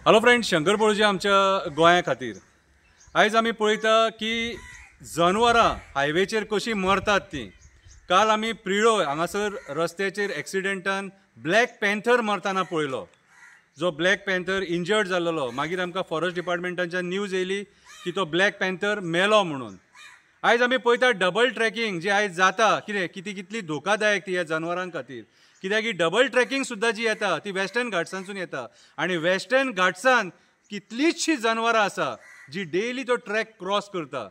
Hello friends, Shankar पळोवची आमच्या गोंया खातीर आयज आमी पळयता की जनवरां हायवेचेर कशी मरतात ती. काल आमी प्रिडो हांगासर रस्त्याचेर एक्सिडेंटान ब्लॅक पॅन्थर मरतना पळयलो. जो ब्लॅक पॅन्थर इंजर्ड जाल्लो, मागीर आमकां फॉरेस्ट डिपार्टमेंटाच्यान न्यूज येयली की तो ब्लॅक पॅन्थर मेलो म्हणून. आयज आमी पळयता डबल ट्रॅकिंग जी आयज जाता, कितली धोकादायक ती ह्या जनवरां खातीर. कित्याक की डबल ट्रॅकिंग सुद्दां जी येता ती वेस्टर्न घाट्सांसून येता आनी वेस्टर्न घाट्सान कितलींशीं जनवरां आसा जी डेली तो ट्रॅक क्रॉस करता.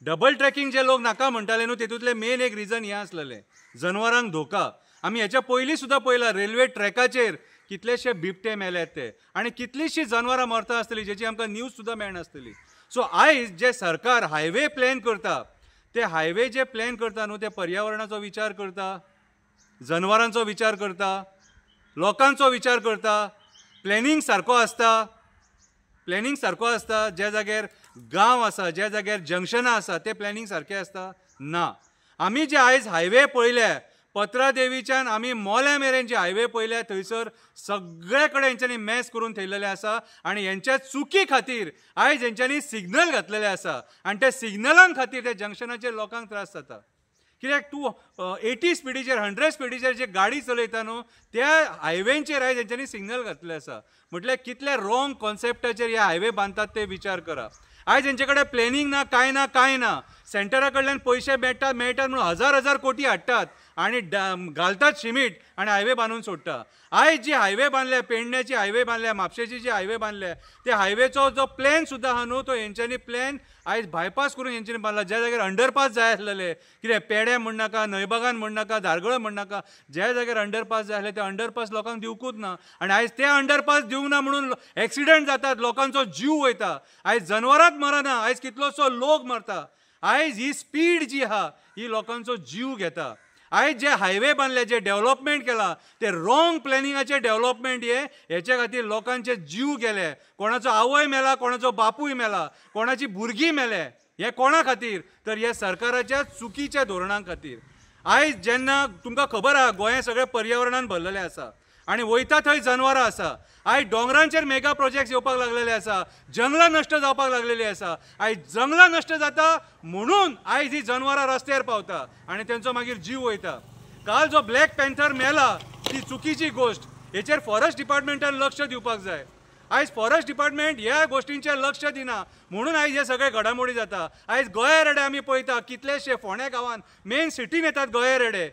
डबल ट्रॅकिंग जे लोक नाका म्हणटाले न्हू, तेतूंतलें मेन एक रिजन हें आसलेलें, जनवरांक धोका. आमी हेच्या पयलीं सुद्दां पळयलां रेल्वे ट्रॅकाचेर कितलेशे बिबटे मेल्यात ते, आनी कितलींशीं जनवरां मरता आसतलीं जेची आमकां न्यूज सुद्दां मेळनासतली. सो आयज जे सरकार हायवे प्लॅन करता, ते हायवे जे प्लॅन करता न्हू, ते पर्यावरणाचो विचार करता, जनवरांचो विचार करता, लोकांचो विचार करता. प्लॅनिंग सारको आसता. ज्या जाग्यार गांव आसा, ज्या जाग्यार जंक्शनां आसा, ते प्लॅनिंग सारकें आसता ना. आमी जे आयज हायवे पळयल्या, पत्रादेवीच्यान आमी मोल्या मेरेन जे हायवे पळयल्या, थंयसर सगळे कडेन हेंच्यांनी मॅस करून थेयलेले आसा. आनी हेंच्या चुकी खातीर आयज हेंच्यांनी सिग्नल घातलेले आसा, आनी त्या सिग्नलां खातीर त्या जंक्शनाचेर लोकांक त्रास जाता. कित्याक तूं 80 स्पिडीचेर 100 स्पिडीचेर जे गाडी चलयता न्हू, त्या हायवेंचेर आयज हेंच्यांनी सिग्नल घातले आसा. म्हटल्यार कितले रॉंग कॉन्सेप्टाचेर हे हायवे बांदतात ते विचार करा. आयज हेंचे कडेन प्लॅनिंग ना, कांय ना. सेंटरा कडल्यान पयशे मेळटात म्हणून हजार कोटी हाडटात आनी घालतात शिमीट आनी हायवे बांदून सोडटा. आयज जी हायवे बांदल्या, पेडण्याची हायवे बांदल्या, म्हापशेची जी हायवे बांदल्या, त्या हायवेचो जो प्लॅन सुद्दां आहा न्हू, तो हेंच्यांनी प्लॅन आयज बायपास करून हेंच्यांनी बांदला. ज्या जाग्यार अंडरपास जाय आसलेले, कितें पेड्या म्हण नाका, न्हंयबागान म्हण नाका, धारगळ म्हण नाका, ज्या जाग्यार अंडरपास जाय आसले ते अंडरपास लोकांक दिवकूच ना. आनी आयज ते अंडरपास दिवंक ना म्हणून एक्सिडेंट जातात, लोकांचो जीव वयता. आयज जनवरांच मरना, आयज कितलोसो लोक मरता. आयज ही स्पीड जी आहा ही लोकांचो जीव घेता. आयज जे हायवे बांदले, जे डेव्हलपमेंट केला, ते रॉंग प्लॅनिंगाचे डेव्हलपमेंट हेच्या खातीर लोकांचे जीव गेले. कोणाचो आवय मेला, कोणाचो बापूय मेला, कोणाची भुरगीं मेले. हे कोणा खातीर? तर ह्या सरकाराच्या चुकीच्या धोरणां खातीर. आयज जेन्ना तुमकां खबर आहा गोंय सगळें पर्यावरणान भरलेलें आसा आनी वयता थंय जनवरां आसा. आयज दोंगरांचेर मेगा प्रोजेक्ट्स येवपाक लागलेले आसा, जंगलां नश्ट जावपाक लागलेली आसा. आयज जंगलां नश्ट जाता म्हणून आयज ही जनवरां रस्त्यार पावता आनी तेंचो मागीर जीव वयता. काल जो ब्लॅक पॅन्थर मेला ती चुकीची गोश्ट. हेचेर फॉरेस्ट डिपार्टमेंटान लक्ष दिवपाक जाय. आयज फॉरेस्ट डिपार्टमेंट ह्या गोश्टींचेर लक्ष दिना म्हणून आयज हे सगळे घडामोडी जाता. आयज गोंया रेडे आमी पळयता कितलेशे फोंड्या गांवांत मेन सिटीन येतात गोंया रेडे.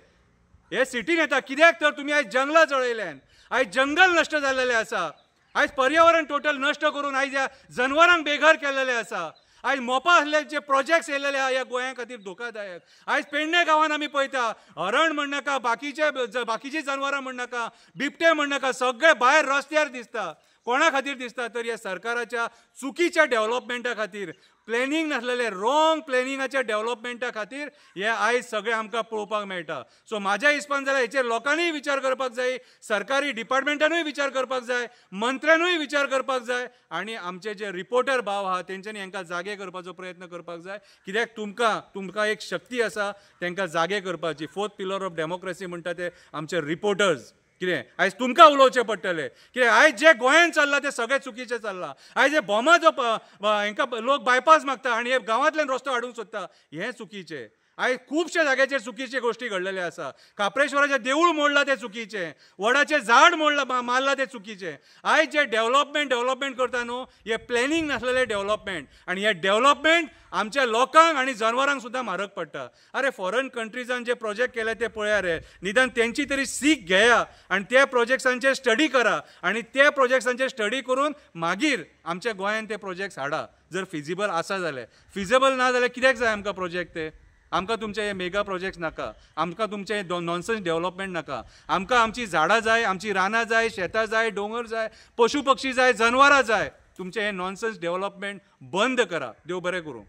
हे सिटीन येता कित्याक? तर तुमी आयज जंगलां जळयल्यान. आयज जंगल नश्ट जाल्लेले आसा. आयज पर्यावरण टोटल नश्ट करून आयज ह्या जनवरांक बेघर केल्लेले आसा. आयज मोपा आसले जे प्रोजेक्ट्स येयलेले आहा ह्या गोंया खातीर धोकादायक. आयज पेडणे गांवांत आमी पळयता हरण म्हण नाका, बाकीची जनवरां म्हण नाका, बिबटे म्हण नाका, सगळे भायर रस्त्यार दिसता. कोणा खातीर दिसता? तर ह्या सरकाराच्या चुकीच्या डेव्हलपमेंटा खातीर, प्लॅनिंग नासलेले रॉंग प्लॅनिंगाच्या डेव्हलपमेंटा खातीर हे आयज सगळें आमकां पळोवपाक मेळटा. सो म्हाज्या हिसपान जाल्यार हेचेर लोकांनीय विचार करपाक जाय, सरकारी डिपार्टमेंटानूय विचार करपाक जाय, मंत्र्यानूय विचार करपाक जाय आनी आमचे जे रिपोर्टर भाव आहा तेंच्यांनी हांकां जागे करपाचो प्रयत्न करपाक जाय. कित्याक तुमकां एक शक्ती आसा तांकां जागे करपाची. 4th पिलर ऑफ डेमोक्रेसी म्हणटा ते आमचे रिपोर्टर्स. कितें आयज तुमकां उलोवचें पडटलें. कित्याक आयज जे गोंयांत चल्लां तें सगळें चुकीचें चल्लां. आयज हे बोमा जो हांकां लोक बायपास मागता आनी हे गांवांतल्यान रस्तो हाडूंक सोदता, हें चुकीचें. आयज खुबशे जाग्याचेर चुकीचे गोश्टी घडलेले आसा. काप्रेश्वराचें देवूळ मोडलां तें चुकीचें, वडाचें झाड मारलां तें चुकीचें. आयज जे डेव्हलपमेंट करता न्हू, हे प्लॅनिंग नासलेलें डेव्हलपमेंट आनी हे डेव्हलपमेंट आमच्या लोकांक आनी जनवरांक सुद्दां म्हारग पडटा. अरे फॉरेन कंट्रीजान जे प्रोजेक्ट केले ते पळया रे, निदान तेंची तरी सीख घेया आनी त्या प्रोजेक्ट्सांचेर स्टडी करा आनी त्या प्रोजेक्ट्सांचेर स्टडी करून मागीर आमच्या गोंयांत ते प्रोजेक्ट्स हाडा. जर फिजिबल आसा जाल्यार. फिजिबल ना जाल्यार कित्याक जाय आमकां प्रोजेक्ट ते? आमकां तुमचे हे मेगा प्रोजेक्ट्स नाका, आमकां तुमचे नॉनसेन्स डेव्हलपमेंट नाका. आमकां आमची झाडां जाय, आमची रानां जाय, शेतां जाय, दोंगर जाय, पशु पक्षी जाय, जनवरां जाय. तुमचे हे नॉनसेन्स डेव्हलपमेंट बंद करा. देव बरें करूं.